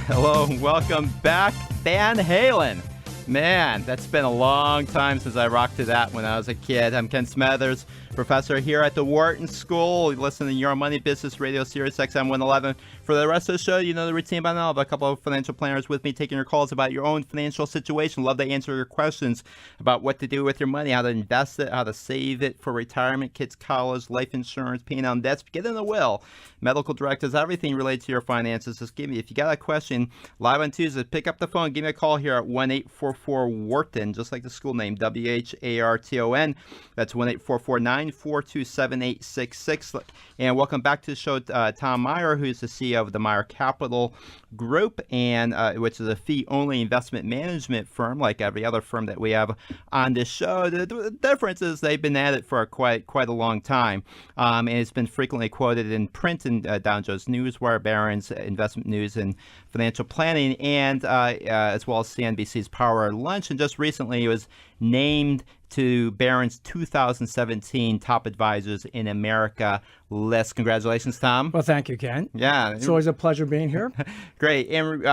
Hello and welcome back, Van Halen. Man, that's been a long time since I rocked to that when I was a kid. I'm Ken Smetters, professor here at the Wharton School. You listen to Your Money Business Radio Series XM 111. For the rest of the show, you know the routine by now. I have a couple of financial planners with me taking your calls about your own financial situation. Love to answer your questions about what to do with your money, how to invest it, how to save it for retirement, kids' college, life insurance, paying down debts, get in the will, medical directives, everything related to your finances. Just give me, if you got a question, live on Tuesday, pick up the phone, give me a call here at 1-844-WHARTON, just like the school name, WHARTON. That's 1-844-942-7866. And welcome back to the show, Tom Meyer, who's the CEO of the Meyer Capital Group, and which is a fee-only investment management firm, like every other firm that we have on this show. The difference is they've been at it for quite a long time, and it's been frequently quoted in print in Dow Jones Newswire, Barron's, Investment News, and Financial Planning, and as well as CNBC's Power Lunch. And just recently, it was named to Barron's 2017 Top Advisors in America list. Congratulations, Tom. Well, thank you, Ken. Yeah. It's always a pleasure being here. Great. And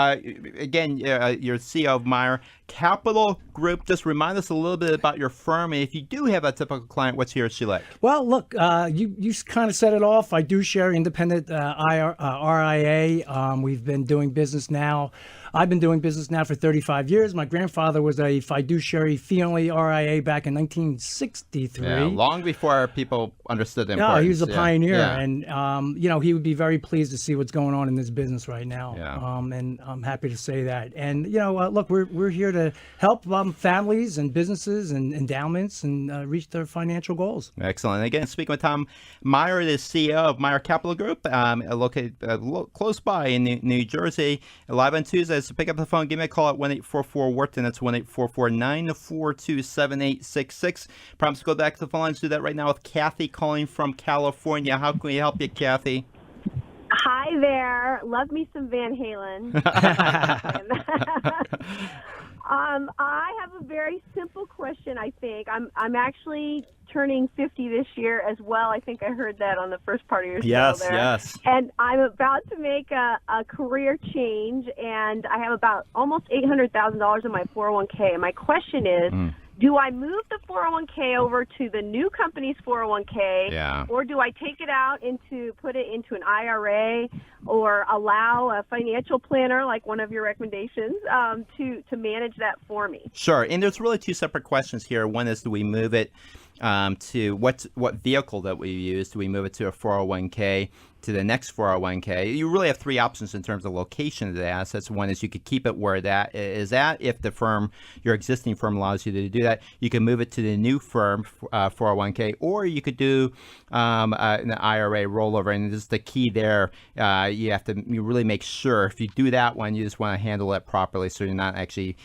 again, you're CEO of Meyer Capital Group. Just remind us a little bit about your firm. And if you do have a typical client, what's he or she like? Well, look, you kind of set it off. I do share independent RIA. We've been doing business now. I've been doing business now for 35 years. My grandfather was a fiduciary fee-only RIA back in 1963. Yeah, long before people understood the importance. No, he was a pioneer, yeah. and he would be very pleased to see what's going on in this business right now. Yeah. And I'm happy to say that. And look, we're here to help families and businesses and endowments and reach their financial goals. Excellent. Again, speaking with Tom Meyer, the CEO of Meyer Capital Group, located close by in New Jersey. Live on Tuesdays. So pick up the phone, give me a call at 1-844-WHARTON. That's 1-844-942-7866. Promise to go back to the phone lines. Do that right now with Kathy calling from California. How can we help you, Kathy? Hi there. Love me some Van Halen. I have a very simple question, I think. I'm actually turning 50 this year as well. I think I heard that on the first part of your show there. Yes. And I'm about to make a career change, and I have about almost $800,000 in my 401k. And my question is, do I move the 401k over to the new company's 401k, or do I take it out put it into an IRA, or allow a financial planner, like one of your recommendations, to manage that for me? Sure. And there's really two separate questions here. One is, do we move it to what vehicle that we use? Do we move it to a 401k, to the next 401k? You really have three options in terms of location of the assets. One is you could keep it where that is at. If the firm, your existing firm, allows you to do that, you can move it to the new firm 401k, or you could do an IRA rollover. And this is the key there. You really make sure, if you do that one, you just want to handle it properly, so you're not actually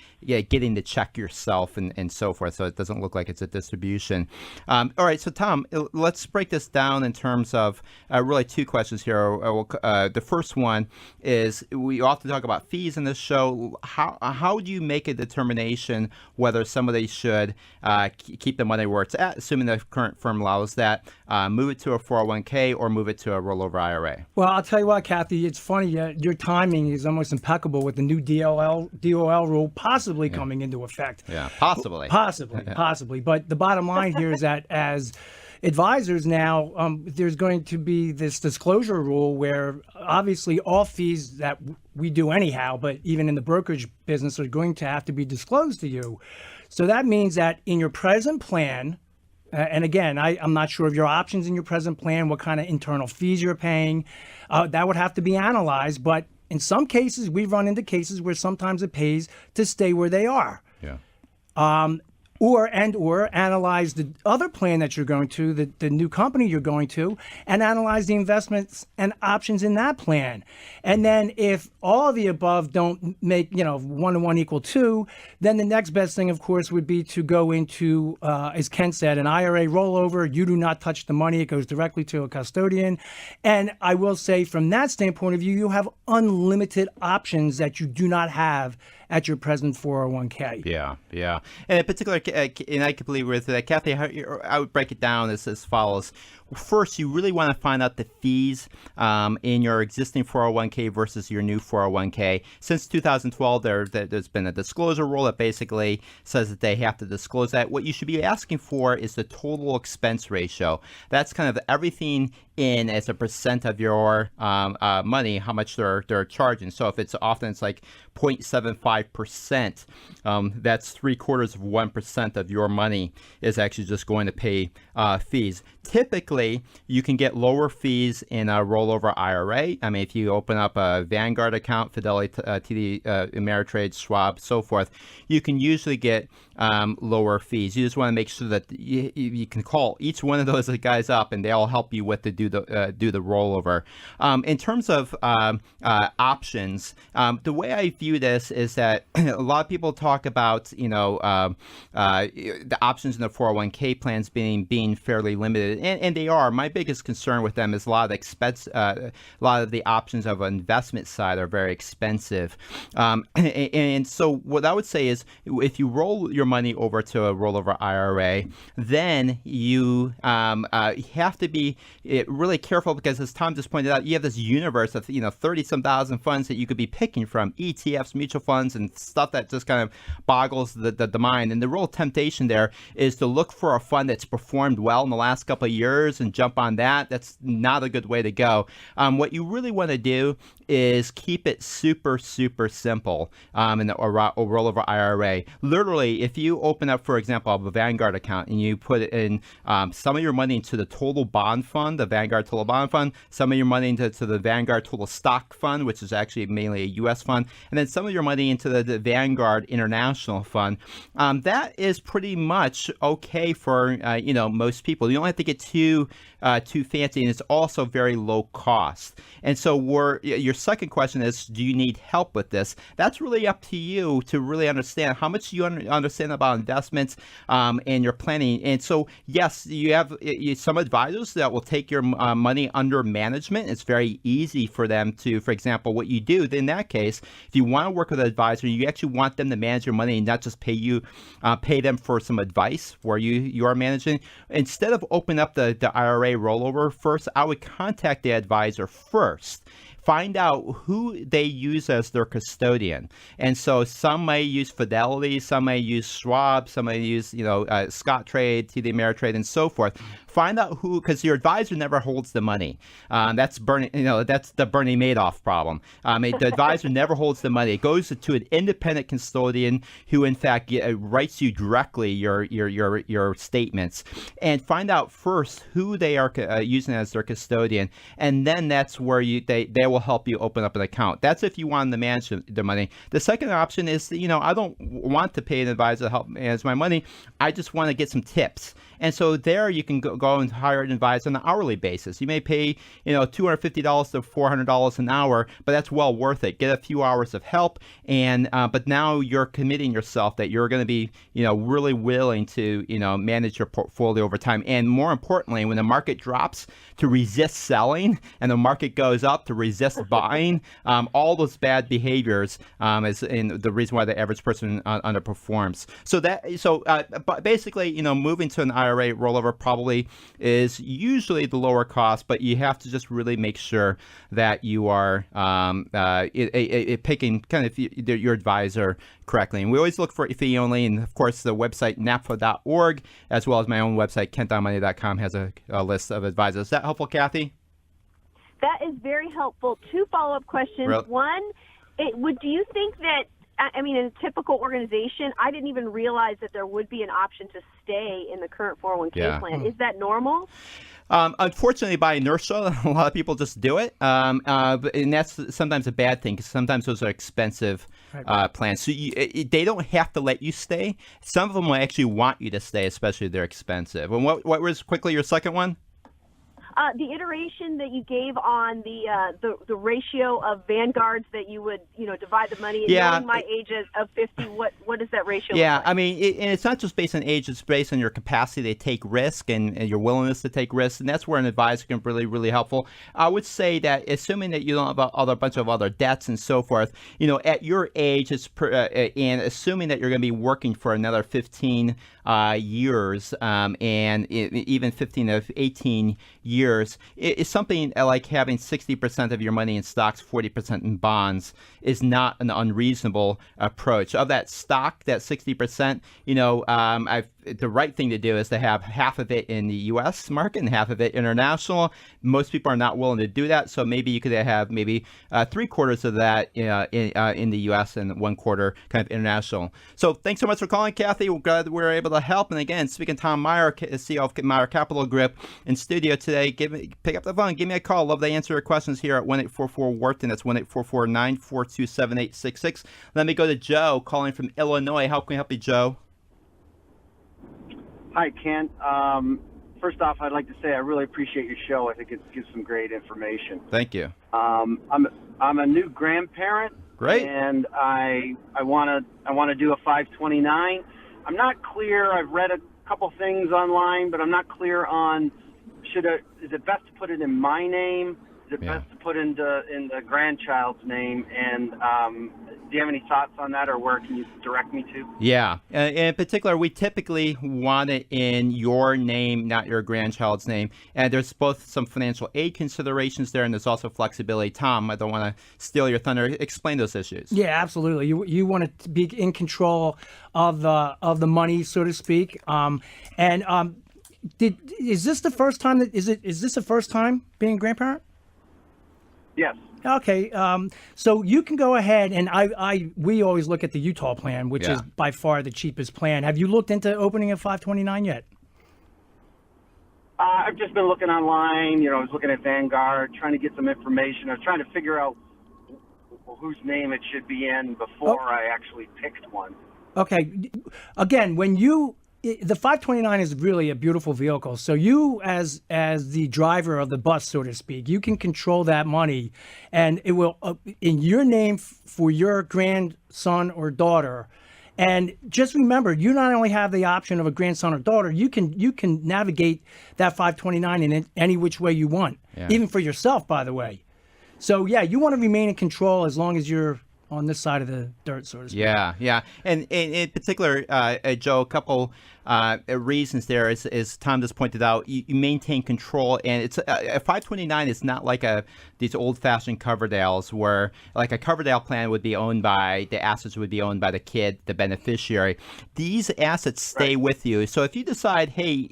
getting the check yourself and so forth, so it doesn't look like it's a distribution. All right, so Tom, let's break this down in terms of really two questions here. The first one is, we often talk about fees in this show. How do you make a determination whether somebody should keep the money where it's at, assuming the current firm allows that, move it to a 401k, or move it to a rollover IRA? Well, I'll tell you what, Kathy, it's funny. Your timing is almost impeccable with the new DOL rule possibly coming into effect. Yeah, possibly. Possibly. But the bottom line here is that as advisors now, there's going to be this disclosure rule where obviously all fees that we do anyhow, but even in the brokerage business, are going to have to be disclosed to you. So that means that in your present plan, and again, I'm not sure of your options in your present plan, what kind of internal fees you're paying, that would have to be analyzed. But in some cases, we've run into cases where sometimes it pays to stay where they are. Yeah. Or analyze the other plan that you're going to, the new company you're going to, and analyze the investments and options in that plan. And then if all of the above don't make, 1 and 1 equal 2, then the next best thing, of course, would be to go into, as Ken said, an IRA rollover. You do not touch the money. It goes directly to a custodian. And I will say, from that standpoint of view, you have unlimited options that you do not have at your present 401k. Yeah, yeah. And in particular, and I completely agree with that, Kathy, I would break it down as follows. First, you really want to find out the fees in your existing 401k versus your new 401k. Since 2012, there's been a disclosure rule that basically says that they have to disclose that. What you should be asking for is the total expense ratio. That's kind of everything in as a percent of your money, how much they're charging. So if it's like 0.75%, that's 0.75% of your money is actually just going to pay fees. Typically, you can get lower fees in a rollover IRA. I mean, if you open up a Vanguard account, Fidelity, TD, Ameritrade, Schwab, so forth, you can usually get lower fees. You just want to make sure that you can call each one of those guys up, and they'll help you with do the rollover. In terms of options, the way I view this is that a lot of people talk about the options in the 401k plans being fairly limited, and they are. My biggest concern with them is a lot of the options of an investment side are very expensive, and so what I would say is if you roll your money over to a rollover IRA, then you have to be really careful, because as Tom just pointed out, you have this universe of 30-some thousand funds that you could be picking from, ETFs, mutual funds, and stuff that just kind of boggles the mind. And the real temptation there is to look for a fund that's performed well in the last couple of years and jump on that. That's not a good way to go. What you really want to do is keep it super, super simple in a rollover IRA. Literally, if you open up, for example, a Vanguard account and you put in some of your money into the Total Bond Fund, the Vanguard Total Bond Fund, some of your money into the Vanguard Total Stock Fund, which is actually mainly a U.S. fund, and then some of your money into the Vanguard International Fund, that is pretty much okay for most people. You don't have to get too fancy, and it's also very low cost. And so your second question is, do you need help with this? That's really up to you to really understand how much you understand about investments and your planning. And so, yes, you have some advisors that will take your money under management. It's very easy for them to, for example, what you do in that case, if you want to work with an advisor, you actually want them to manage your money and not just pay them for some advice where you are managing. Instead of opening up the IRA rollover first, I would contact the advisor first. Find out who they use as their custodian. And so some may use Fidelity, some may use Schwab, some may use, Scottrade, TD Ameritrade, and so forth. Find out who, because your advisor never holds the money. That's that's the Bernie Madoff problem. The advisor never holds the money. It goes to an independent custodian who, in fact, writes you directly your statements. And find out first who they are using as their custodian, and then that's where they will help you open up an account. That's if you want to manage the money. The second option is, I don't want to pay an advisor to help manage my money. I just want to get some tips. And so there you can go and hire an advisor on an hourly basis. You may pay, $250 to $400 an hour, but that's well worth it. Get a few hours of help, and but now you're committing yourself that you're going to be, really willing to, manage your portfolio over time. And more importantly, when the market drops, to resist selling, and the market goes up, to resist buying. All those bad behaviors is in the reason why the average person underperforms. But basically, moving to an IRA rollover probably is usually the lower cost, but you have to just really make sure that you are picking kind of your advisor correctly. And we always look for fee only, and of course the website napfa.org, as well as my own website kentonmoney.com, has a list of advisors. Is that helpful, Kathy? That is very helpful. Two follow-up questions. Real- One, do you think that, in a typical organization, I didn't even realize that there would be an option to stay in the current 401k plan. Is that normal? Unfortunately, by inertia, a lot of people just do it, and that's sometimes a bad thing, because sometimes those are expensive plans. So they don't have to let you stay. Some of them will actually want you to stay, especially if they're expensive. And what was quickly your second one? The iteration that you gave on the ratio of Vanguards that you would divide the money. And knowing my age of 50, what is that ratio? Yeah, look like? I mean, and it's not just based on age; it's based on your capacity to take risk and your willingness to take risks, and that's where an advisor can really, really helpful. I would say that assuming that you don't have a bunch of other debts and so forth, at your age, and assuming that you're going to be working for another 15 years, and even 15 of 18 years, it's something like having 60% of your money in stocks, 40% in bonds is not an unreasonable approach. Of that stock, that 60%, the right thing to do is to have half of it in the U.S. market and half of it international. Most people are not willing to do that, so maybe you could have maybe 3/4 of that in the U.S. and 1/4 kind of international. So thanks so much for calling, Kathy. We're glad we were able to help. And again, speaking to Tom Meyer, CEO of Meyer Capital Group, in studio today. Pick up the phone, give me a call. Love to answer your questions here at 1-844-WHARTON. That's 1-844-942-7866. Let me go to Joe calling from Illinois. How can we help you, Joe? Hi, Kent. First off, I'd like to say I really appreciate your show. I think it gives some great information. Thank you. I'm a new grandparent. Great. And I want to do a 529. I'm not clear. I've read a couple things online, but I'm not clear on is it best to put it in my name? Is it best to put in the grandchild's name? And do you have any thoughts on that, or where can you direct me to? Yeah. In particular, we typically want it in your name, not your grandchild's name. And there's both some financial aid considerations there, and there's also flexibility. Tom, I don't want to steal your thunder. Explain those issues. Yeah, absolutely. You want to be in control of the money, so to speak. Is this the first time is this the first time being a grandparent? Yes. Okay, so you can go ahead, and we always look at the Utah plan, which is by far the cheapest plan. Have you looked into opening a 529 yet? I've just been looking online. I was looking at Vanguard, trying to get some information. I was trying to figure out whose name it should be in before I actually picked one. Okay. Again, the 529 is really a beautiful vehicle. So you, as the driver of the bus, so to speak, you can control that money, and it will in your name for your grandson or daughter. And just remember, you not only have the option of a grandson or daughter, you can navigate that 529 in any which way you want, even for yourself, by the way. So you want to remain in control as long as you're on this side of the dirt, so to speak. Yeah. And in particular, Joe, a couple reasons there is Tom just pointed out, you maintain control, and it's a 529 is not like these old-fashioned Coverdales where like a Coverdale plan would be owned by, the assets would be owned by the kid, the beneficiary. These assets stay with you. So if you decide, hey,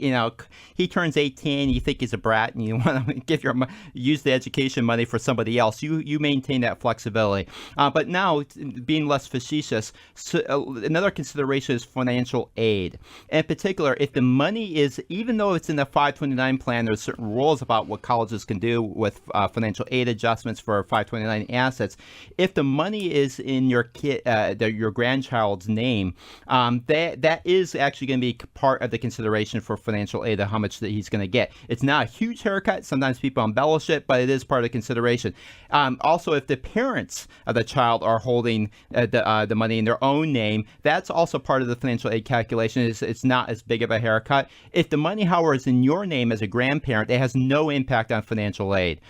he turns 18, you think he's a brat, and you want to use the education money for somebody else, you maintain that flexibility. But now, being less facetious, another consideration is financial aid. In particular, if the money is, even though it's in the 529 plan, there's certain rules about what colleges can do with financial aid adjustments for 529 assets. If the money is in your your grandchild's name, that is actually going to be part of the consideration for financial aid of how much that he's going to get. It's not a huge haircut. Sometimes people embellish it, but it is part of the consideration. Also, if the parents of the child are holding the money in their own name, that's also part of the financial aid calculation. It's not as big of a haircut. If the money, however, is in your name as a grandparent, it has no impact on financial aid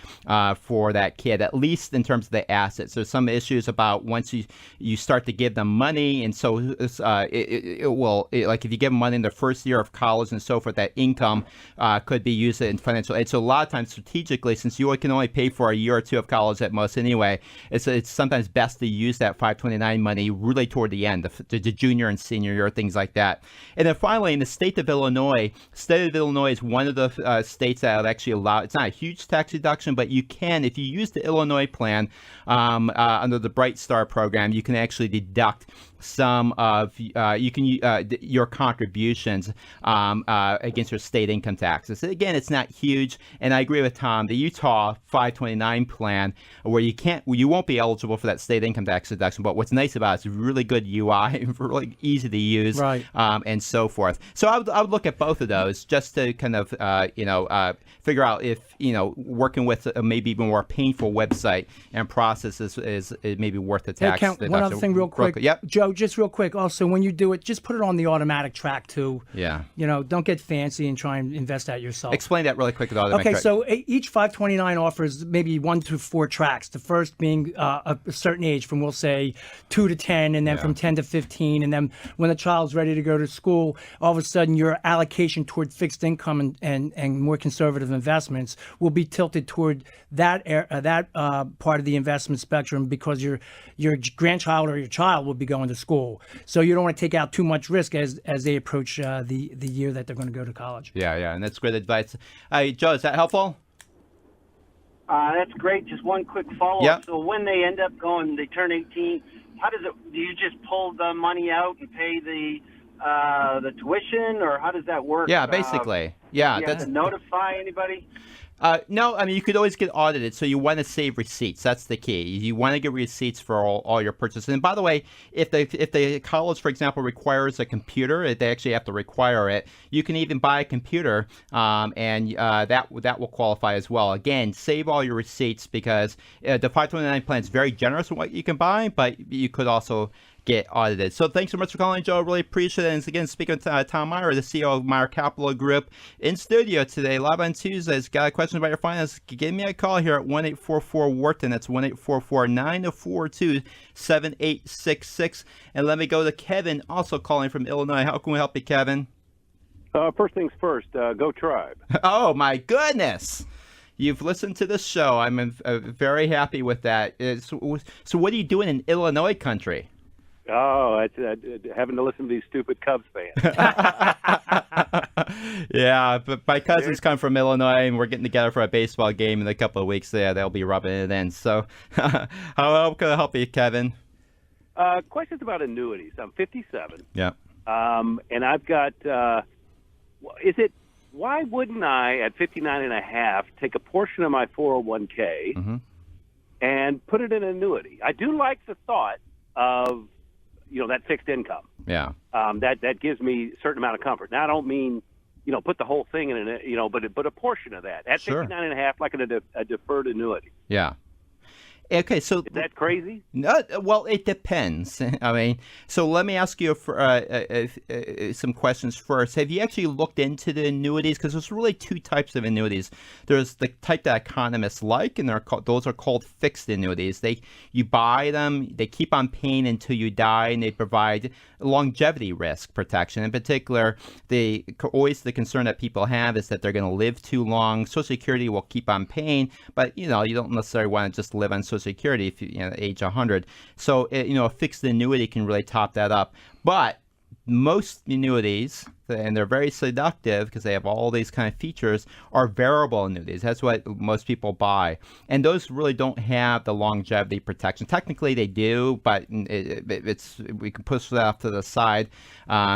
for that kid, at least in terms of the assets. There's some issues about once you start to give them money, and so it will, like if you give them money in their first year of college and so forth, that income could be used in financial aid. So a lot of times strategically, since you can only pay for a year or two of college at most anyway, it's sometimes best to use that 529 money really toward the end, the junior and senior year, things like that. And then finally, in the state of Illinois is one of the states that would actually allow, it's not a huge tax deduction, but you can, if you use the Illinois plan under the Bright Star program, you can actually deduct some of you can your contributions against your state income taxes. Again, it's not huge, and I agree with Tom. The Utah 529 plan, where you won't be eligible for that state income tax deduction. But what's nice about it is really good UI, really easy to use, right, and so forth. So I would look at both of those just to kind of figure out if working with a maybe even more painful website and process is maybe worth the tax deduction. One other thing real quick. Yep. Joe, just real quick. Also, when you do it, just put it on the automatic track too. Yeah. Don't get fancy and try and invest that yourself. Explain that really quick. Okay, so each 529 offers maybe 1 to 4 tracks. The first being a certain age, from we'll say 2 to 10, and then from 10 to 15, and then when the child's ready to go to school, all of a sudden your allocation toward fixed income and more conservative investments will be tilted toward that part of the investment spectrum, because your grandchild or your child will be going to school. So you don't want to take out too much risk as they approach the year that they're going to go to college. Yeah, and that's great advice. Joe, is that helpful? That's great. Just one quick follow-up. Yep. So when they end up they turn 18, how does it? Do you just pull the money out and pay the tuition, or how does that work? Yeah, basically. Yeah, you have to notify anybody? No, I mean, you could always get audited, so you want to save receipts. That's the key. You want to get receipts for all your purchases. And by the way, if the college, for example, requires a computer, they actually have to require it, you can even buy a computer, and that will qualify as well. Again, save all your receipts, because the 529 plan is very generous in what you can buy, but you could also get audited. So thanks so much for calling, Joe. Really appreciate it. And again, speaking with Tom Meyer, the CEO of Meyer Capital Group, in studio today, live on Tuesdays. Got questions about your finance? Give me a call here at 1-844-WHARTON. That's 1-844-904-2866. And let me go to Kevin, also calling from Illinois. How can we help you, Kevin? First things first, go Tribe. Oh, my goodness. You've listened to the show. I'm very happy with that. So what are you doing in Illinois country? Oh, having to listen to these stupid Cubs fans. Yeah, but my cousins come from Illinois, and we're getting together for a baseball game in a couple of weeks. Yeah, they'll be rubbing it in. So how can I help you, Kevin? Questions about annuities. I'm 57. Yeah. And I've got, why wouldn't I, at 59 and a half, take a portion of my 401k and put it in an annuity? I do like the thought of that fixed income. Yeah. That gives me a certain amount of comfort. Now, I don't mean, put the whole thing in it, but a portion of that. At 59 and a half, like a deferred annuity. Yeah. Okay, so is that crazy? No, well, it depends. I mean, so let me ask you some questions first. Have you actually looked into the annuities? Because there's really two types of annuities. There's the type that economists like, and those are called fixed annuities. You buy them, they keep on paying until you die, and they provide longevity risk protection. In particular, always the concern that people have is that they're going to live too long. Social Security will keep on paying, but you don't necessarily want to just live on Social Security if you age 100. So a fixed annuity can really top that up. But most annuities, and they're very seductive because they have all these kind of features, are variable annuities. That's what most people buy. And those really don't have the longevity protection. Technically they do, but we can push that off to the side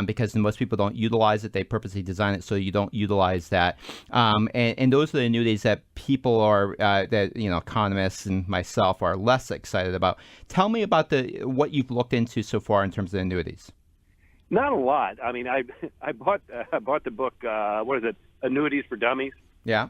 because most people don't utilize it. They purposely design it so you don't utilize that. And those are the annuities that people are, economists and myself are less excited about. Tell me about what you've looked into so far in terms of annuities. Not a lot. I mean, I bought the book. What is it? Annuities for Dummies. Yeah.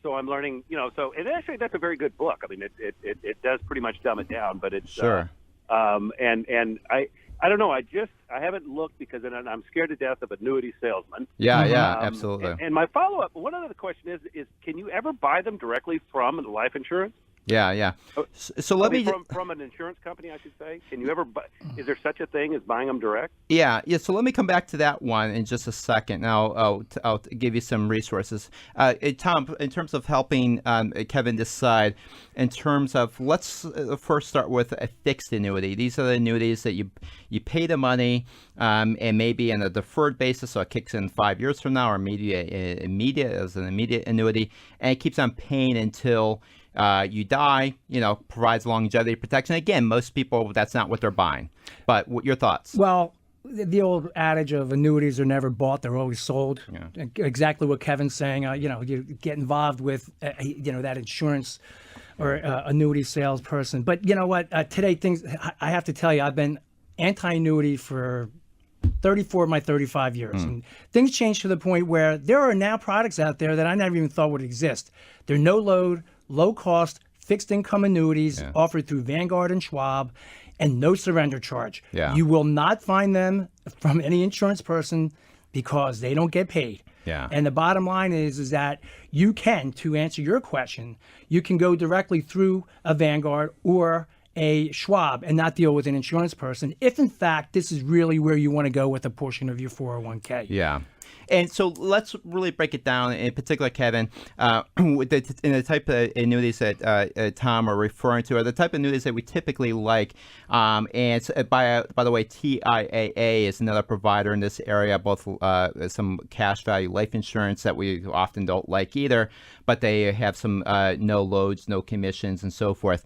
So I'm learning. And actually that's a very good book. I mean, it does pretty much dumb it down, but it's sure. And I don't know. I haven't looked because I'm scared to death of annuity salesmen. Yeah, absolutely. And my follow-up. One other question is can you ever buy them directly from the life insurance? Yeah. So let me from an insurance company, I should say. Can you ever buy? Is there such a thing as buying them direct? Yeah. So let me come back to that one in just a second. Now I'll give you some resources. Tom, in terms of helping Kevin decide, in terms of let's first start with a fixed annuity. These are the annuities that you pay the money and maybe in a deferred basis, so it kicks in 5 years from now, or maybe immediate as an immediate annuity, and it keeps on paying until you die, provides longevity protection. Again, most people, that's not what they're buying. But your thoughts? Well, the old adage of annuities are never bought; they're always sold. Yeah. Exactly what Kevin's saying. You get involved with, that insurance or annuity salesperson. But you know what? Today, I have to tell you, I've been anti-annuity for 34 of my 35 years. And things change to the point where there are now products out there that I never even thought would exist. They're no load, low cost, fixed income annuities offered through Vanguard and Schwab, and no surrender charge. Yeah. You will not find them from any insurance person because they don't get paid. Yeah. And the bottom line is that you can, to answer your question, you can go directly through a Vanguard or a Schwab and not deal with an insurance person if, in fact, this is really where you want to go with a portion of your 401k. Yeah. And so let's really break it down, in particular, Kevin, with in the type of annuities that Tom are referring to, are the type of annuities that we typically like. And it's, by the way, TIAA is another provider in this area, both some cash value life insurance that we often don't like either, but they have some no loads, no commissions, and so forth.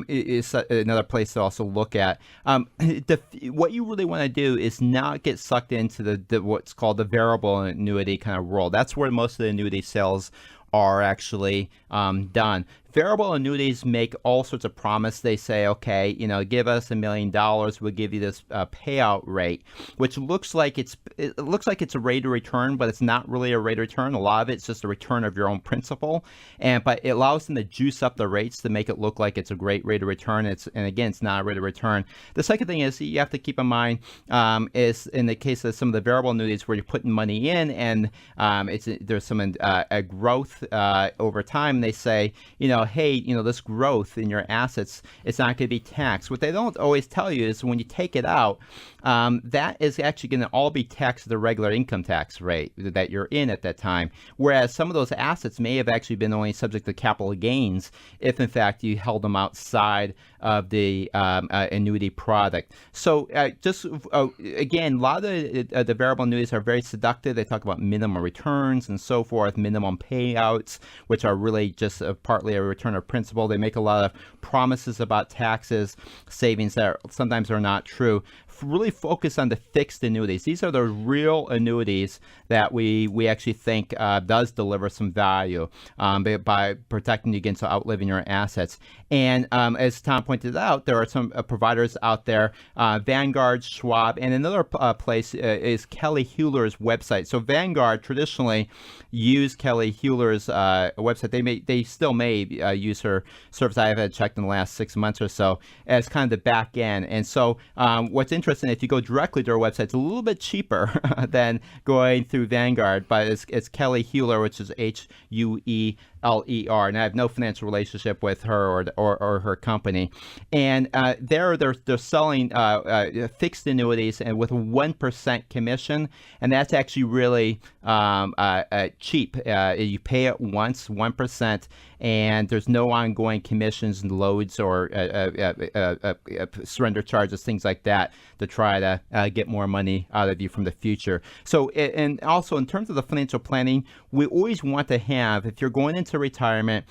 It's another place to also look at. What you really want to do is not get sucked into the what's called the variable annuity kind of world. That's where most of the annuity sales are actually done. Variable annuities make all sorts of promise. They say, okay, give us $1 million, we'll give you this payout rate, which looks like it's a rate of return, but it's not really a rate of return. A lot of it's just a return of your own principal, but it allows them to juice up the rates to make it look like it's a great rate of return. And again, it's not a rate of return. The second thing is you have to keep in mind is in the case of some of the variable annuities where you're putting money in and there's some a growth over time. They say, hey, this growth in your assets, it's not going to be taxed. What they don't always tell you is when you take it out, that is actually going to all be taxed at the regular income tax rate that you're in at that time. Whereas some of those assets may have actually been only subject to capital gains if, in fact, you held them outside of the annuity product. So again, a lot of the variable annuities are very seductive. They talk about minimum returns and so forth, minimum payouts, which are really just partly a return of principal. They make a lot of promises about taxes, savings that sometimes are not true. Really focus on the fixed annuities. These are the real annuities that we actually think does deliver some value by protecting you against outliving your assets. And as Tom pointed out, there are some providers out there, Vanguard, Schwab, and another place is Kelly Hewler's website. So Vanguard traditionally used Kelly Hewler's website. They still may use her service. I haven't checked in the last 6 months or so as kind of the back end. And so what's interesting, if you go directly to her website, it's a little bit cheaper than going through Vanguard, but it's Kelly Hewler, which is HUELER, and I have no financial relationship with her or her company. And they're selling fixed annuities and with 1% commission, and that's actually really cheap. You pay it once, 1%, and there's no ongoing commissions and loads or surrender charges, things like that, to try to get more money out of you from the future. So, and also in terms of the financial planning, we always want to have, if you're going into retirement,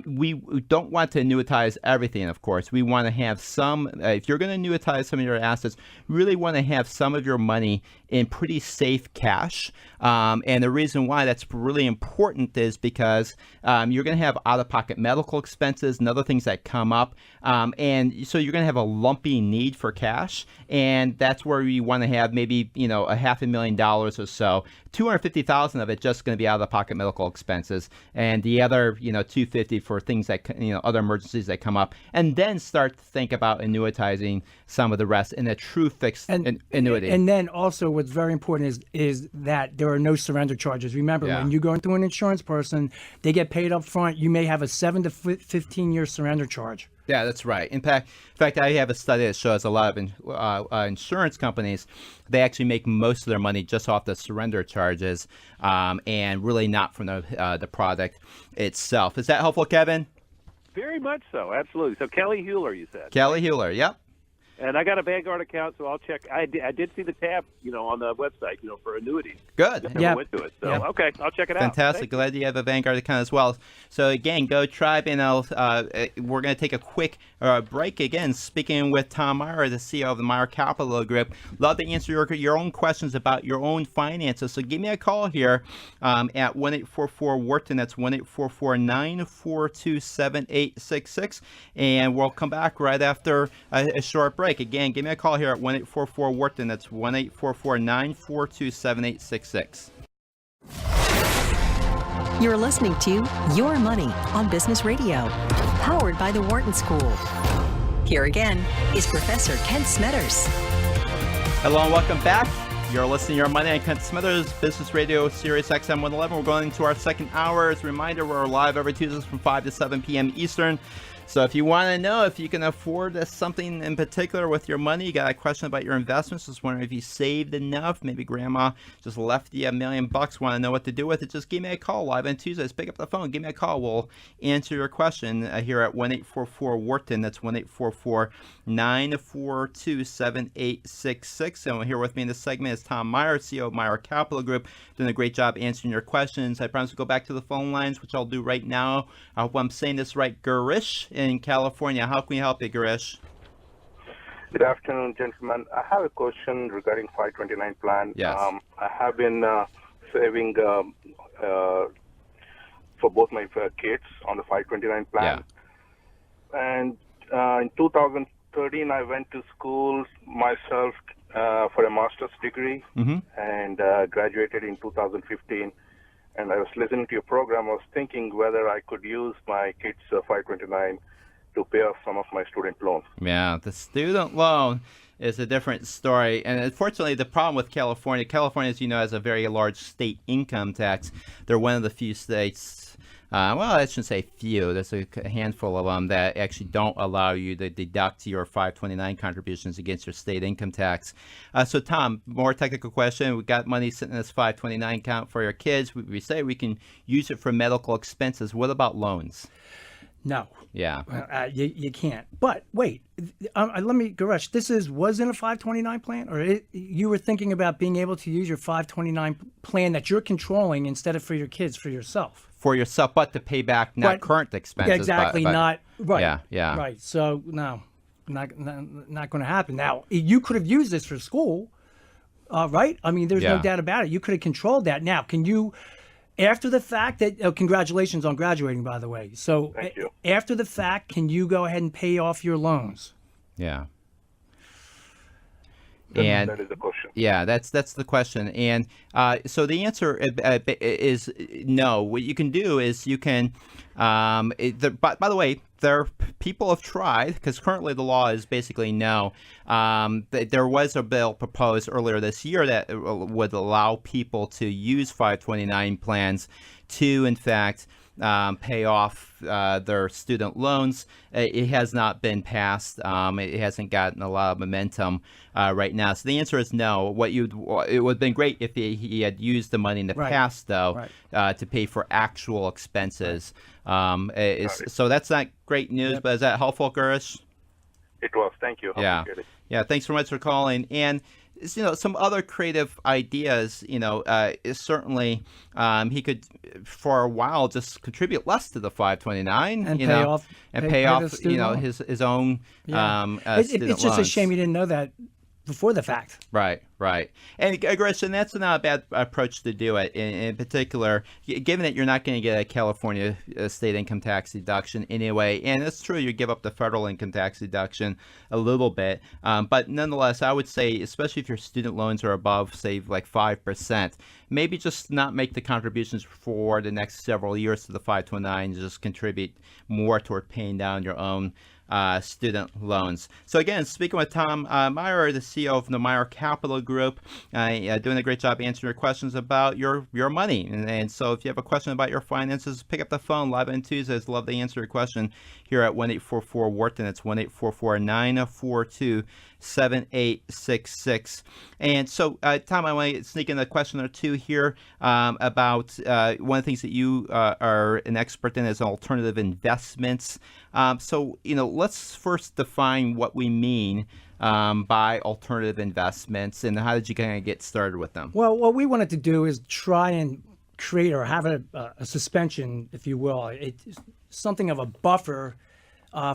we don't want to annuitize everything, of course. We want to have some, if you're going to annuitize some of your assets, really want to have some of your money in pretty safe cash. And the reason why that's really important is because you're going to have out-of-pocket medical expenses and other things that come up. And so you're going to have a lumpy need for cash. And that's where you want to have maybe, $500,000 or so. $250,000 of it just going to be out-of-pocket medical expenses, and the other, $250,000 for things that, other emergencies that come up, and then start to think about annuitizing some of the rest in a true fixed annuity. And then also, what's very important is that there are no surrender charges. Remember, when you go into an insurance person, they get paid up front. You may have a 7 to 15 year surrender charge. Yeah, that's right. In fact, I have a study that shows a lot of insurance companies, they actually make most of their money just off the surrender charges, and really not from the product itself. Is that helpful, Kevin? Very much so, absolutely. So Kelly Hewler, you said. Kelly Hewler, yep. And I got a Vanguard account, so I'll check. I did see the tab, on the website, for annuities. Good. Never Yeah. went to it. So, Yeah. okay, I'll check it out. Fantastic. Glad you have a Vanguard account as well. So, again, go Tribe, and we're going to take a quick break again, speaking with Tom Meyer, the CEO of the Meyer Capital Group. Love to answer your own questions about your own finances. So, give me a call here at 1-844-WHARTON. That's 1-844-942-7866. And we'll come back right after a short break. Again, give me a call here at 1-844-WHARTON. That's 1-844-942-7866. You're listening to Your Money on Business Radio, powered by the Wharton School. Here again is Professor Kent Smetters. Hello and welcome back. You're listening to Your Money on Kent Smetters, Business Radio, Sirius XM 111. We're going into our second hour. As a reminder, we're live every Tuesdays from 5 to 7 p.m. Eastern. So if you want to know if you can afford something in particular with your money, you got a question about your investments, just wondering if you saved enough, maybe grandma just left you $1 million, want to know what to do with it, just give me a call live on Tuesdays. Pick up the phone, give me a call. We'll answer your question here at 1-844-WHARTON. That's 1-844-942-7866. And here with me in this segment is Tom Meyer, CEO of Meyer Capital Group, doing a great job answering your questions. I promise to go back to the phone lines, which I'll do right now. I hope I'm saying this right. Garish in California. How can we help you, Garish? Good afternoon, gentlemen. I have a question regarding 529 plan. Yes. I have been saving for both my kids on the 529 plan. Yeah. And in 2013, I went to school myself for a master's degree and graduated in 2015. And I was listening to your program. I was thinking whether I could use my kids' 529 to pay off some of my student loans. Yeah, the student loan is a different story. And unfortunately, the problem with California, as you know, has a very large state income tax. They're one of the few states, well, I shouldn't say few, there's a handful of them that actually don't allow you to deduct your 529 contributions against your state income tax. So Tom, more technical question. We've got money sitting in this 529 account for your kids. We say we can use it for medical expenses. What about loans? No. Yeah. You can't. But wait, let me, Garesh, was in a 529 plan, or you were thinking about being able to use your 529 plan that you're controlling instead of for your kids, for yourself? For yourself, but to pay back not current expenses. Yeah, exactly, but, not, right. Yeah. Right, so no, not going to happen. Now, you could have used this for school, right? I mean, there's no doubt about it. You could have controlled that. Now, can you... After the fact congratulations on graduating, by the way. So Thank you. After the fact, can you go ahead and pay off your loans? Yeah. And that is the question. Yeah, that's the question. And so the answer is no. What you can do is you can, by the way, people have tried, because currently the law is basically no. There was a bill proposed earlier this year that would allow people to use 529 plans to, in fact, pay off their student loans. It has not been passed. It hasn't gotten a lot of momentum right now. So the answer is no. It would have been great if he had used the money in the past, though, to pay for actual expenses. So that's not great news, but is that helpful, Gurish? It was. Thank you. Yeah. Thanks so much for calling. And some other creative ideas, is certainly he could for a while just contribute less to the 529 and pay off his own it's just a shame you didn't know that before the fact. Right. And Gretchen, that's not a bad approach to do it. In particular, given that you're not going to get a California state income tax deduction anyway, and it's true you give up the federal income tax deduction a little bit, but nonetheless, I would say, especially if your student loans are above, say, like 5%, maybe just not make the contributions for the next several years to the 529, just contribute more toward paying down your own student loans. So again, speaking with Tom Meyer, the CEO of the Meyer Capital Group, doing a great job answering your questions about your money. And so if you have a question about your finances, pick up the phone live on Tuesdays. Love to answer your question here at 1-844-WHARTON. It's 1-844-942-7866. And so, Tom, I want to sneak in a question or two here about one of the things that you are an expert in is alternative investments. So, let's first define what we mean buy alternative investments, and how did you kind of get started with them? Well, what we wanted to do is try and create or have a suspension, if you will, something of a buffer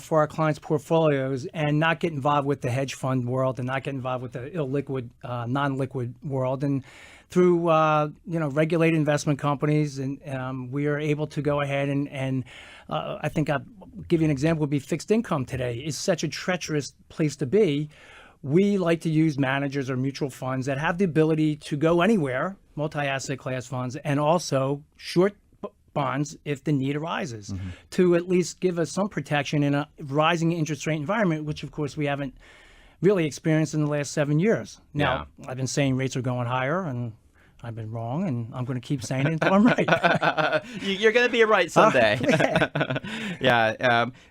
for our clients' portfolios, and not get involved with the hedge fund world and not get involved with the illiquid, non-liquid world. And through regulated investment companies, and we are able to go ahead and I think I'll give you an example. Would be fixed income today is such a treacherous place to be. We like to use managers or mutual funds that have the ability to go anywhere, multi-asset class funds, and also short bonds if the need arises, to at least give us some protection in a rising interest rate environment, which of course we haven't really experienced in the last 7 years. Now, I've been saying rates are going higher, and I've been wrong, and I'm going to keep saying it until I'm right. You're going to be right someday.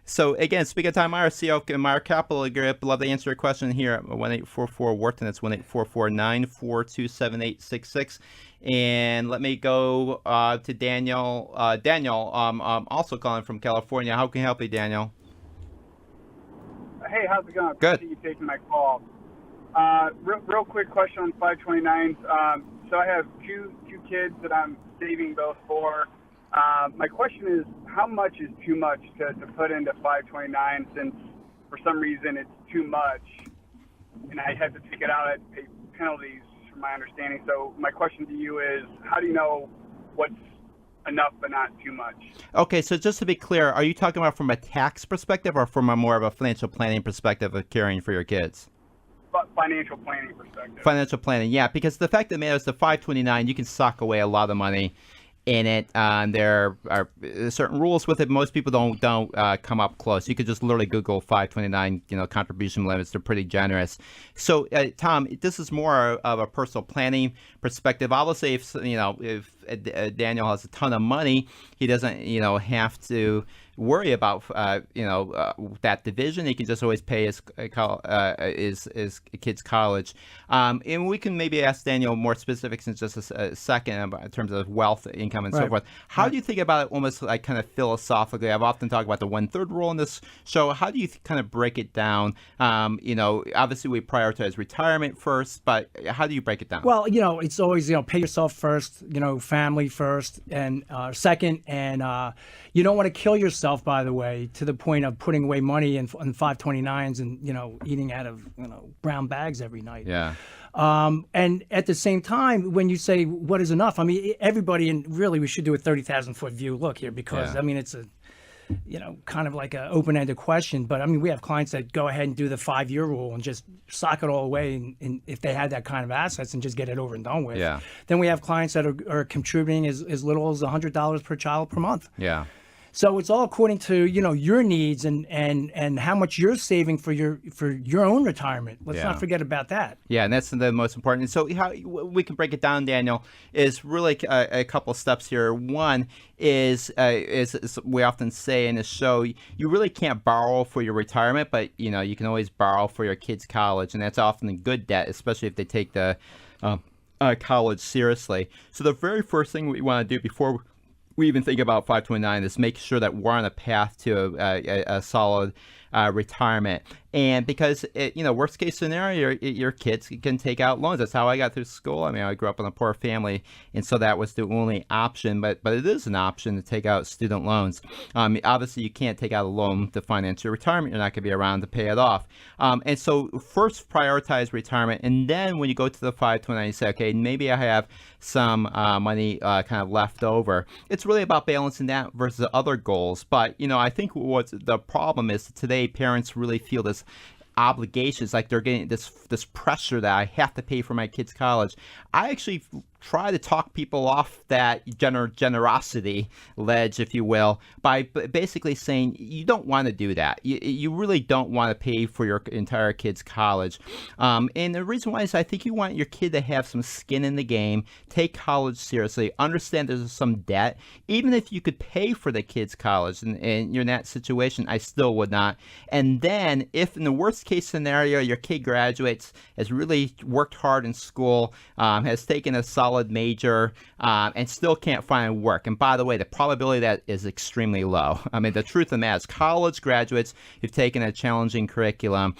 So again, speaking of time, Meyer, CEO of Meyer Capital Group, love to answer your question here at 1-844-WHARTON. That's 1-844-942-7866. And let me go to Daniel. Daniel, also calling from California. How can I help you, Daniel? Hey, how's it going? Good. Appreciate you taking my call. Real quick question on 529s. So I have two kids that I'm saving both for. My question is, how much is too much to put into 529, since for some reason it's too much and I have to take it out, I pay penalties from my understanding. So my question to you is, how do you know what's enough but not too much? Okay, so just to be clear, are you talking about from a tax perspective or from a more of a financial planning perspective of caring for your kids? Financial planning perspective. Financial planning, yeah, because the fact that matters, the 529, you can sock away a lot of money in it. There are certain rules with it. Most people don't come up close. You could just literally Google 529, contribution limits. They're pretty generous. So, Tom, this is more of a personal planning perspective. Obviously, if Daniel has a ton of money, he doesn't, have to worry about that division. He can just always pay his kids' college, and we can maybe ask Daniel more specifics in just a second in terms of wealth, income, and so forth. How do you think about it, almost like kind of philosophically? I've often talked about the 1/3 rule in this show. How do you kind of break it down? Obviously we prioritize retirement first, but how do you break it down? Well, it's always pay yourself first, family first, and second, and you don't want to kill yourself, by the way, to the point of putting away money in 529s and eating out of brown bags every night. Yeah. And at the same time, when you say what is enough, I mean, everybody, and really we should do a 30,000-foot view look here, because I mean, it's a kind of like an open-ended question, but I mean, we have clients that go ahead and do the 5-year rule and just sock it all away, and if they had that kind of assets, and just get it over and done with. Yeah. Then we have clients that are contributing as little as $100 per child per month. Yeah. So it's all according to your needs and how much you're saving for your own retirement. Let's not forget about that. Yeah, and that's the most important. So how we can break it down, Daniel, is really a couple of steps here. One is we often say in the show, you really can't borrow for your retirement, but you can always borrow for your kids' college, and that's often a good debt, especially if they take the college seriously. So the very first thing we want to do before we even think about 529 is make sure that we're on a path to a solid retirement. And because, worst case scenario, your kids can take out loans. That's how I got through school. I mean, I grew up in a poor family, and so that was the only option. But it is an option to take out student loans. Obviously, you can't take out a loan to finance your retirement. You're not going to be around to pay it off. And so first prioritize retirement. And then when you go to the 529, you say, okay, maybe I have some money kind of left over. It's really about balancing that versus other goals. But, I think what the problem is today, parents really feel this obligations, like they're getting this pressure that I have to pay for my kids' college. I actually try to talk people off that generosity ledge, if you will, by basically saying you don't want to do that. You really don't want to pay for your entire kid's college. And the reason why is I think you want your kid to have some skin in the game, take college seriously, understand there's some debt. Even if you could pay for the kid's college and you're in that situation, I still would not. And then if in the worst case scenario, your kid graduates, has really worked hard in school, has taken a solid solid major, and still can't find work. And by the way, the probability of that is extremely low. I mean, the truth of the matter is college graduates who've taken a challenging curriculum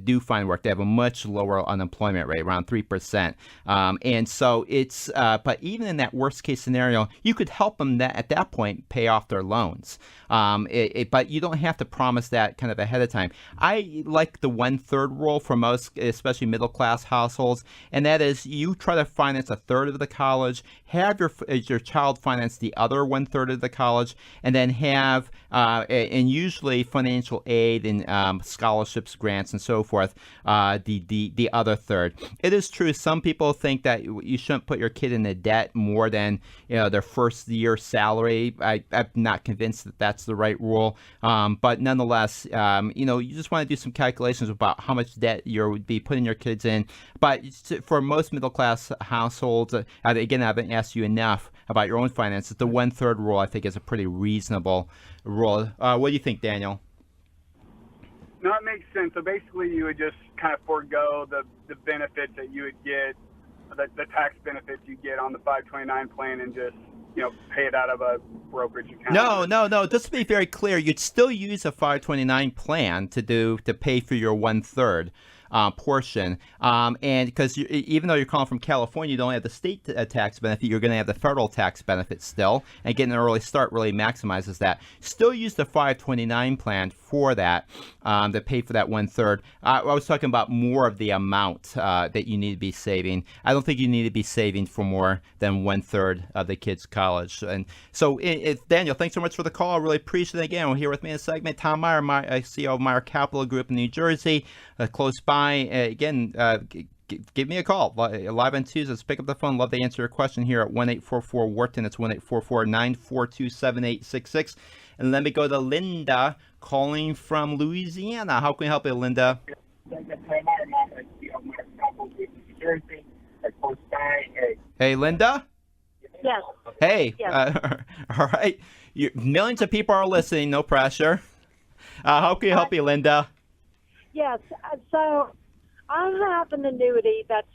do find work. They have a much lower unemployment rate, around 3%. And so it's, but even in that worst case scenario, you could help them at that point pay off their loans. But you don't have to promise that kind of ahead of time. I like the 1/3 rule for most, especially middle class households, and that is you try to finance a third of the college, have your child finance the other 1/3 of the college, and then have and usually financial aid and scholarships, grants, and so forth, the other third. It is true some people think that you shouldn't put your kid in a debt more than their first year salary. I'm not convinced that that's the right rule, but nonetheless, you just want to do some calculations about how much debt you would be putting your kids in. But for most middle class households, again, I haven't asked you enough about your own finances. The 1/3 rule, I think, is a pretty reasonable rule. What do you think, Daniel? No, it makes sense. So basically, you would just kind of forego the benefits that you would get, the tax benefits you get on the 529 plan, and just pay it out of a brokerage account. No. Just to be very clear, you'd still use a 529 plan to pay for your 1/3 portion, and because even though you're calling from California, you don't have the state tax benefit. You're going to have the federal tax benefit still, and getting an early start really maximizes that. Still use the 529 plan for that to pay for that 1/3. I was talking about more of the amount that you need to be saving. I don't think you need to be saving for more than 1/3 of the kids' college. And so, Daniel, thanks so much for the call. I really appreciate it. Again, we're here with me in a segment. Tom Meyer, CEO of Meyer Capital Group in New Jersey, close by. Again, give me a call live on Tuesdays. Pick up the phone. Love to answer your question here at 1-844-WHARTON. It's 1-844-942-7866. And let me go to Linda calling from Louisiana. How can we help you, Linda? Hey, Linda? Yes. Hey. Yes. All right. Millions of people are listening. No pressure. How can we help you, Linda? Yes. So I have an annuity that's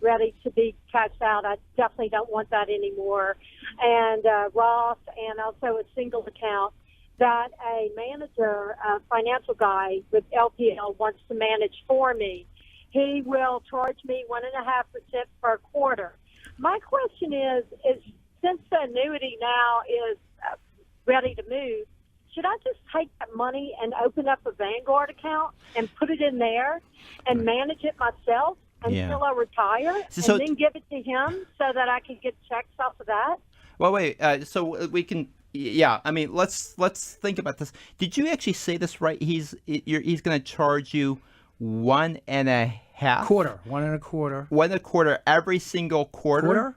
ready to be cashed out. I definitely don't want that anymore. And Roth, and also a single account that a manager, a financial guy with LPL wants to manage for me. He will charge me 1.5% per quarter. My question is since the annuity now is ready to move, should I just take that money and open up a Vanguard account and put it in there and manage it myself until I retire, and then give it to him so that I can get checks off of that? Well, wait. So we can. Yeah. I mean, let's think about this. Did you actually say this right? He's going to charge you 1.5 quarter, 1.25, 1.25 every single quarter.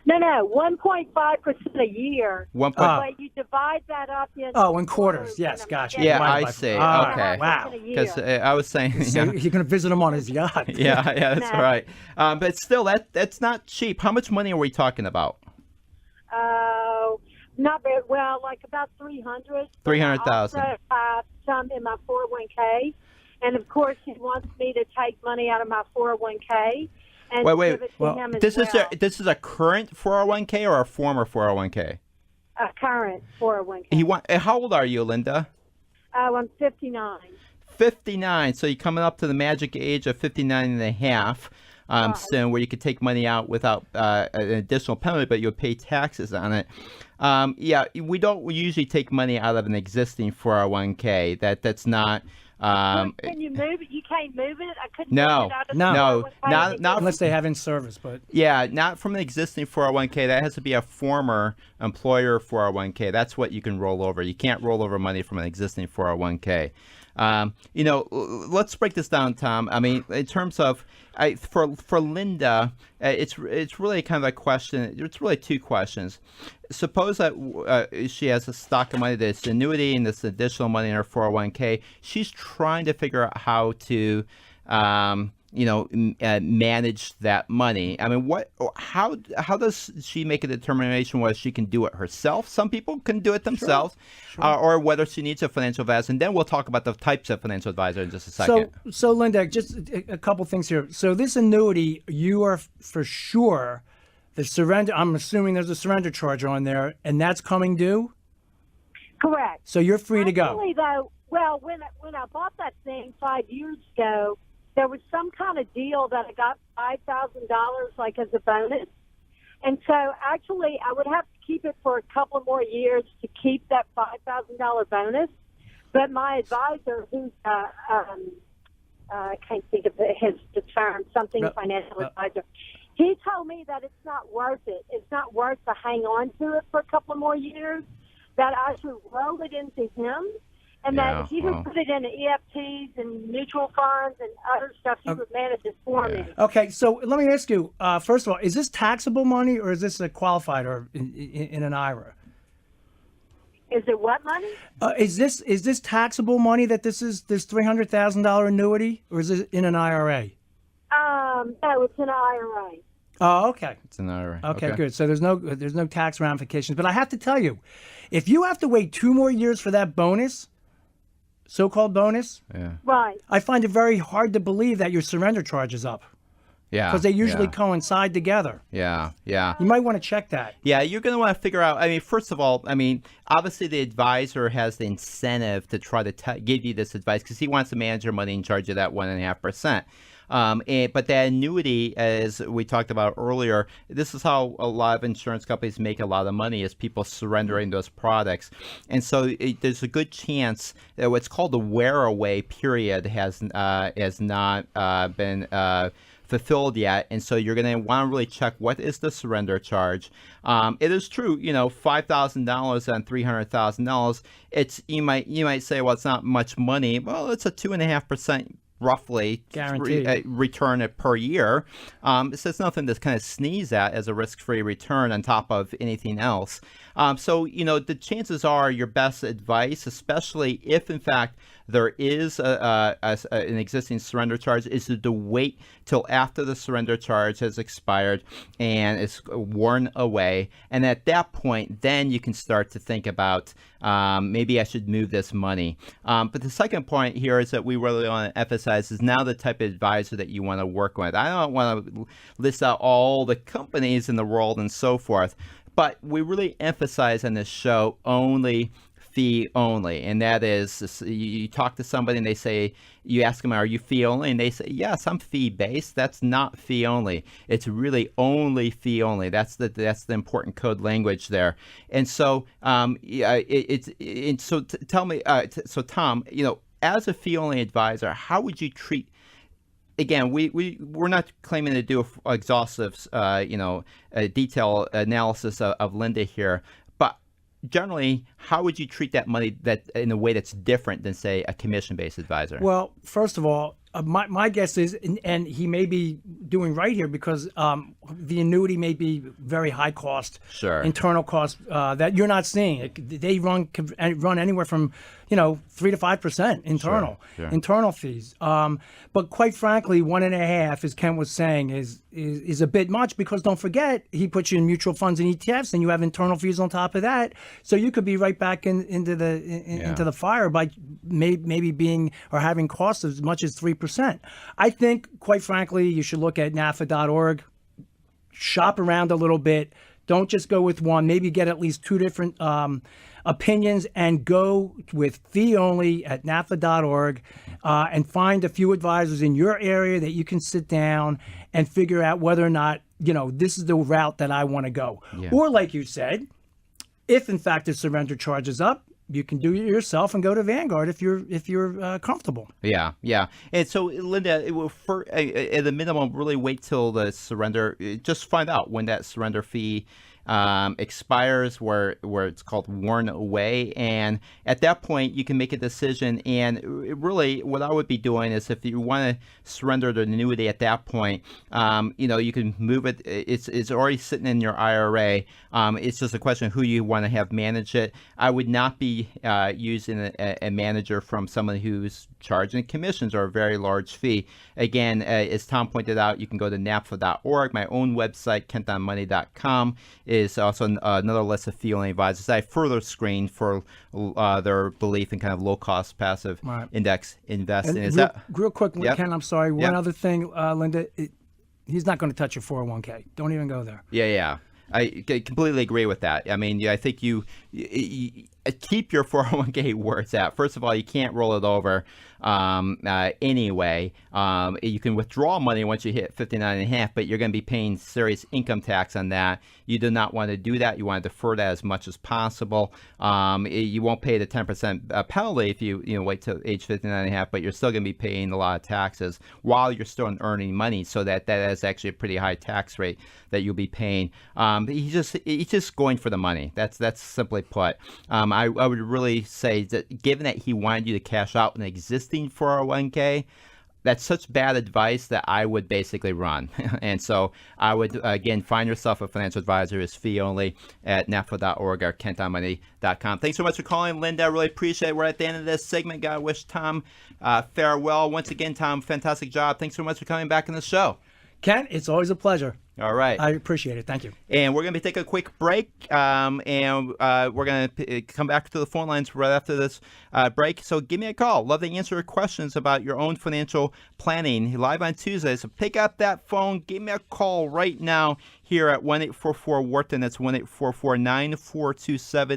No, 1.5% a year. But you divide that up in. Oh, in quarters. Yes, gotcha. Yeah, I see. Okay. Wow. Because I was saying. So you're going to visit him on his yacht. Yeah, that's right. But still, that's not cheap. How much money are we talking about? Not very well, like about 300. 300,000. I also some in my 401k, and of course he wants me to take money out of my 401k. And wait. Give it to him as This is a current 401k or a former 401k? A current 401k. How old are you, Linda? I'm 59. 59. So you're coming up to the magic age of 59 and a half. Soon, where you could take money out without an additional penalty, but you'll pay taxes on it. We don't usually take money out of an existing 401k. That's not. Can you move it? You can't move it. I couldn't. No, not unless they have in service. But not from an existing 401k. That has to be a former employer 401k. That's what you can roll over. You can't roll over money from an existing 401k. Let's break this down, Tom. I mean, in terms of for Linda, it's really kind of a question. It's really two questions. Suppose that she has a stock of money, this annuity, and this additional money in her 401k. She's trying to figure out how to, manage that money. I mean, how does she make a determination whether she can do it herself? Some people can do it themselves, or whether she needs a financial advisor. And then we'll talk about the types of financial advisor in just a second. So Linda, just a couple things here. So this annuity, you are for sure The surrender, I'm assuming there's a surrender charge on there, and that's coming due? Correct. So you're free to go. Actually, though, well, when I bought that thing 5 years ago, there was some kind of deal that I got $5,000 like as a bonus. And so actually I would have to keep it for a couple more years to keep that $5,000 bonus. But my advisor, who's I can't think of the term, something financial advisor, he told me that it's not worth it. It's not worth to hang on to it for a couple of more years, that I should roll it into him, and that if he would put it into EFTs and mutual funds and other stuff, he would manage it for me. Okay, so let me ask you, first of all, is this taxable money or is this a qualified or in an IRA? Is it what money? Is this taxable money that this $300,000 annuity, or is it in an IRA? No, it's an IRA. Oh, okay. It's an IRA. Okay, good. So there's no tax ramifications. But I have to tell you, if you have to wait 2 more years for that bonus, so-called bonus, right, I find it very hard to believe that your surrender charge is up. Yeah. Because they usually coincide together. Yeah, yeah. You might want to check that. Yeah, you're going to want to figure out, I mean, first of all, I mean, obviously the advisor has the incentive to try to give you this advice because he wants to manage your money and charge you that 1.5%. But the annuity, as we talked about earlier, this is how a lot of insurance companies make a lot of money, is people surrendering those products. And so there's a good chance that what's called the wear-away period has not been fulfilled yet, and so you're going to want to really check what is the surrender charge. It is true, $5,000 on $300,000. It's you might say, well, it's not much money. Well, it's a 2.5% roughly return per year. So it's nothing to kind of sneeze at as a risk-free return on top of anything else. So the chances are your best advice, especially if in fact there is an existing surrender charge, is to wait till after the surrender charge has expired and is worn away. And at that point, then you can start to think about maybe I should move this money. But the second point here is that we really want to emphasize is now the type of advisor that you want to work with. I don't want to list out all the companies in the world and so forth, but we really emphasize on this show only fee only, and that is you talk to somebody and they say, you ask them, are you fee only? And they say, yes, I'm fee based. That's not fee only. It's really only fee only. That's the important code language there. And so tell me, so Tom, as a fee only advisor, how would you treat? Again, we're not claiming to do an exhaustive, a detailed analysis of Linda here, but generally, how would you treat that money that in a way that's different than, say, a commission-based advisor? Well, first of all, my guess is, and he may be doing right here because the annuity may be very high cost, internal cost that you're not seeing. They run anywhere from 3 to 5% internal fees. But quite frankly, 1.5, as Ken was saying, is a bit much because don't forget he puts you in mutual funds and ETFs, and you have internal fees on top of that. So you could be right back into the fire by maybe being or having costs as much as 3%. I think, quite frankly, you should look at NAFA.org, shop around a little bit. Don't just go with one. Maybe get at least 2 different opinions and go with fee only at NAFA.org and find a few advisors in your area that you can sit down and figure out whether or not, this is the route that I want to go. Yeah. Or like you said, if in fact the surrender charge is up, you can do it yourself and go to Vanguard if you're comfortable. Yeah. And so, Linda, at the minimum, really wait till the surrender. Just find out when that surrender fee expires, where it's called worn away, and at that point you can make a decision. And really, what I would be doing is, if you want to surrender the annuity at that point, you can move it. It's already sitting in your IRA. It's just a question of who you want to have manage it. I would not be using a manager from someone who's charging commissions or a very large fee. Again, as Tom pointed out, you can go to NAFA.org. My own website, KentOnMoney.com, is also another list of fee-only advisors I further screened for their belief in kind of low-cost passive index investing. Real quick, Ken, I'm sorry. One other thing, Linda. he's not going to touch your 401k. Don't even go there. Yeah. I completely agree with that. I mean, I think you keep your 401k where it's at. First of all, you can't roll it over anyway. You can withdraw money once you hit 59.5, but you're going to be paying serious income tax on that. You do not want to do that. You want to defer that as much as possible. You won't pay the 10% penalty if you wait till age 59.5, but you're still going to be paying a lot of taxes while you're still earning money. So that is actually a pretty high tax rate that you'll be paying. He's just going for the money. That's simply put. I would really say that given that he wanted you to cash out an existing 401k, that's such bad advice that I would basically run. And so I would, again, find yourself a financial advisor. Is fee only at nafra.org or kentonmoney.com. Thanks so much for calling, Linda. I really appreciate it. We're at the end of this segment. Gotta wish Tom farewell. Once again, Tom, fantastic job. Thanks so much for coming back on the show. Ken, it's always a pleasure. All right. I appreciate it. Thank you. And we're going to be taking a quick break, and we're going to come back to the phone lines right after this break. So give me a call. Love to answer your questions about your own financial planning live on Tuesday. So pick up that phone. Give me a call right now here at 1-844-WHARTON. That's 1-844-9427.